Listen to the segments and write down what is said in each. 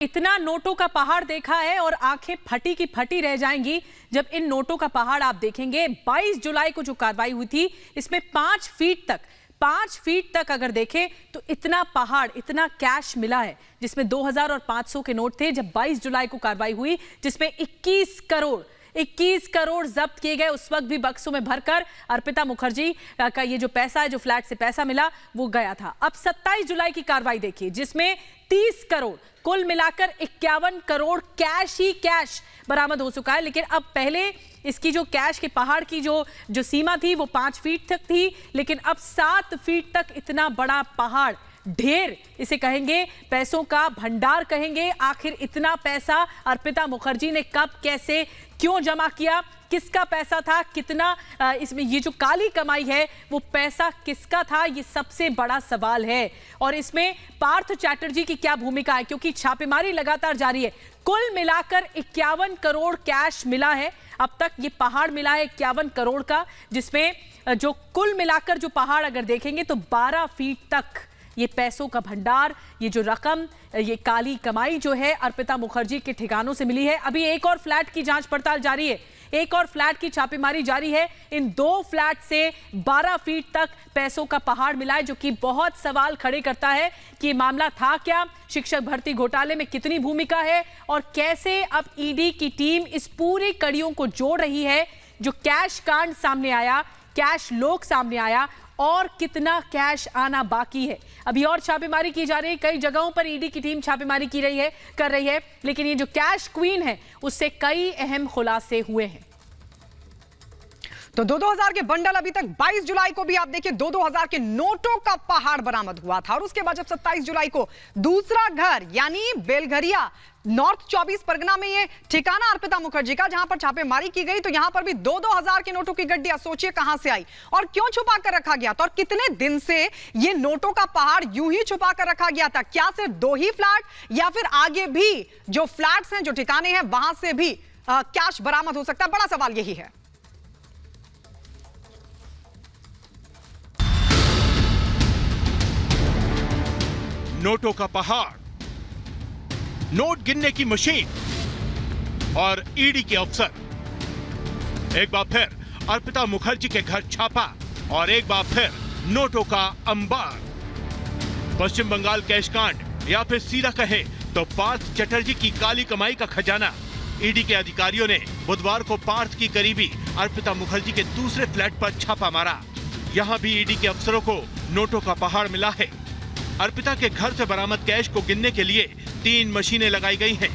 इतना नोटों का पहाड़ देखा है और आंखें फटी की फटी रह जाएंगी जब इन नोटों का पहाड़ आप देखेंगे। 22 जुलाई को जो कार्रवाई हुई थी इसमें 5 फीट तक अगर देखें तो इतना पहाड़, इतना कैश मिला है, जिसमें 2000 और 500 के नोट थे। जब 22 जुलाई को कार्रवाई हुई जिसमें 21 करोड़ जब्त किए गए, उस वक्त भी बक्सों में भरकर अर्पिता मुखर्जी का ये जो पैसा है, जो फ्लैट से पैसा मिला, वो गया था। अब 27 जुलाई की कार्रवाई देखिए जिसमें 30 करोड़, कुल मिलाकर 51 करोड़ कैश ही कैश बरामद हो चुका है। लेकिन अब पहले इसकी जो कैश के पहाड़ की जो सीमा थी वो 5 फीट तक थी, लेकिन अब 7 फीट तक इतना बड़ा पहाड़, ढेर इसे कहेंगे, पैसों का भंडार कहेंगे। आखिर इतना पैसा अर्पिता मुखर्जी ने कब, कैसे, क्यों जमा किया, किसका पैसा था, कितना इसमें ये जो काली कमाई है वो पैसा किसका था, ये सबसे बड़ा सवाल है। और इसमें पार्थ चैटर्जी की क्या भूमिका है, क्योंकि छापेमारी लगातार जारी है। कुल मिलाकर 51 करोड़ कैश मिला है अब तक, ये पहाड़ मिला है 51 करोड़ का, जिसमें जो कुल मिलाकर जो पहाड़ अगर देखेंगे तो 12 फीट तक ये पैसों का भंडार, ये जो रकम, ये काली कमाई जो है अर्पिता मुखर्जी के ठिकानों से मिली है। अभी एक और फ्लैट की जांच पड़ताल जारी है, एक और फ्लैट की छापेमारी जारी है। इन 2 फ्लैट से 12 फीट तक पैसों का पहाड़ मिला है, जो कि बहुत सवाल खड़े करता है कि ये मामला था क्या, शिक्षक भर्ती घोटाले में कितनी भूमिका है और कैसे अब ईडी की टीम इस पूरी कड़ियों को जोड़ रही है। जो कैश कांड सामने आया, कैश लोक सामने आया, और कितना कैश आना बाकी है। अभी और छापेमारी की जा रही है, कई जगहों पर ईडी की टीम छापेमारी कर रही है, लेकिन ये जो कैश क्वीन है उससे कई अहम खुलासे हुए हैं। तो 2-2000 के बंडल अभी तक 22 जुलाई को भी आप देखिए 2-2000 के नोटों का पहाड़ बरामद हुआ था। और उसके बाद जब 27 जुलाई को दूसरा घर यानी बेलघरिया नॉर्थ 24 परगना में ये ठिकाना अर्पिता मुखर्जी का, जहां पर छापेमारी की गई, तो यहां पर भी 2-2000 के नोटों की गड्डियां सोचिए कहां से आई और क्यों छुपा कर रखा गया था, और कितने दिन से ये नोटों का पहाड़ यूं ही छुपा कर रखा गया था। क्या सिर्फ 2 ही फ्लैट या फिर आगे भी जो फ्लैट्स हैं, जो ठिकाने हैं, वहां से भी कैश बरामद हो सकता है? बड़ा सवाल यही है। नोटों का पहाड़, नोट गिनने की मशीन और ईडी के अफसर। एक बार फिर अर्पिता मुखर्जी के घर छापा और एक बार फिर नोटों का अंबार। पश्चिम बंगाल कैश कांड या फिर सीधा कहे तो पार्थ चटर्जी की काली कमाई का खजाना। ईडी के अधिकारियों ने बुधवार को पार्थ की करीबी अर्पिता मुखर्जी के दूसरे फ्लैट पर छापा मारा। यहां भी ईडी के अफसरों को नोटों का पहाड़ मिला है। अर्पिता के घर से बरामद कैश को गिनने के लिए 3 मशीनें लगाई गई हैं।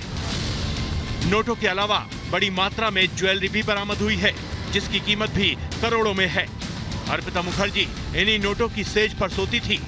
नोटों के अलावा बड़ी मात्रा में ज्वेलरी भी बरामद हुई है, जिसकी कीमत भी करोड़ों में है। अर्पिता मुखर्जी इन्हीं नोटों की सेज पर सोती थी।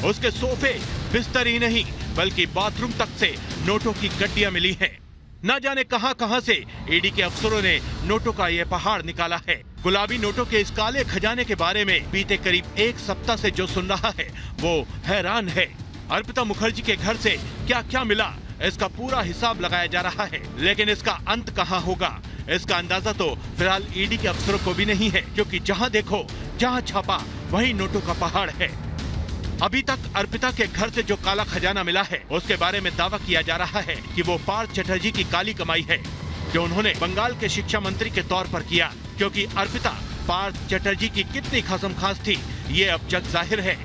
उसके सोफे, बिस्तर ही नहीं बल्कि बाथरूम तक से नोटों की गड्डियां मिली हैं। न जाने कहां से ईडी के अफसरों ने नोटों का यह पहाड़ निकाला है। गुलाबी नोटों के इस काले खजाने के बारे में बीते करीब 1 सप्ताह से जो सुन रहा है वो हैरान है। अर्पिता मुखर्जी के घर से क्या क्या मिला, इसका पूरा हिसाब लगाया जा रहा है, लेकिन इसका अंत कहां होगा, इसका अंदाजा तो फिलहाल ईडी के अफसरों को भी नहीं है, क्योंकि जहां देखो, जहां छापा, वहीं नोटों का पहाड़ है। अभी तक अर्पिता के घर से जो काला खजाना मिला है उसके बारे में दावा किया जा रहा है कि वो पार्थ चटर्जी की काली कमाई है, जो उन्होंने बंगाल के शिक्षा मंत्री के तौर पर किया। क्योंकि अर्पिता पार्थ चटर्जी की कितनी खसमखास थी ये अब जग जाहिर है।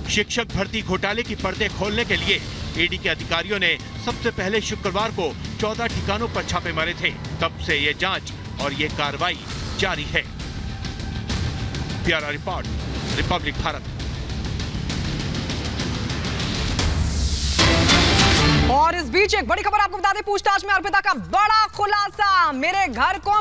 शिक्षक भर्ती घोटाले की पर्दे खोलने के लिए ईडी के अधिकारियों ने सबसे पहले शुक्रवार को 14 ठिकानों पर छापे मारे थे। तब से ये जांच और ये कार्रवाई जारी है। Bureau report, Republic Bharat. और इस बीच एक बड़ी खबर आपको बता दें, पूछताछ में अर्पिता का बड़ा खुलासा। मेरे घर को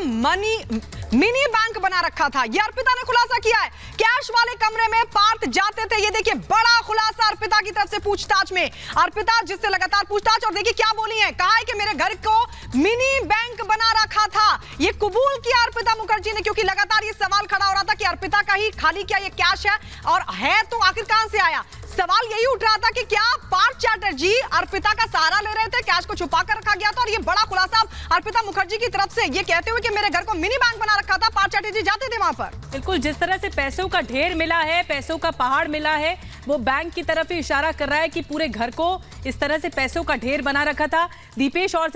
मिनी बैंक बना रखा था, ये अर्पिता ने खुलासा किया है। कैश वाले कमरे में पार्थ जाते थे, ये देखिए बड़ा खुलासा अर्पिता की तरफ से पूछताछ में। अर्पिता जिससे लगातार पूछताछ, और देखिए क्या बोली है, कहा है कि मेरे घर को मिनी बैंक बना रखा था। ये कबूल किया अर्पिता मुखर्जी ने, क्योंकि लगातार ये सवाल खड़ा हो रहा था कि अर्पिता का ही खाली क्या ये कैश है, और है तो आखिर कहां से आया। सवाल यही उठ रहा था कि क्या पार्थ चैटर्जी अर्पिता का सहारा ले रहे थे, कैश को छुपा कर रखा गया था। और ये बड़ा खुलासा अर्पिता मुखर्जी की तरफ से ये कहते हुए कि मेरे घर को मिनी बैंक बना रखा था, पार्थ चैटर्जी जाते थे वहां पर। बिल्कुल, जिस तरह से पैसों का ढेर मिला है, पैसों का पहाड़ मिला है, वो बैंक की तरफ ही इशारा कर रहा है कि पूरे घर को इस तरह से पैसों का ढेर बना रखा था। दीपेश और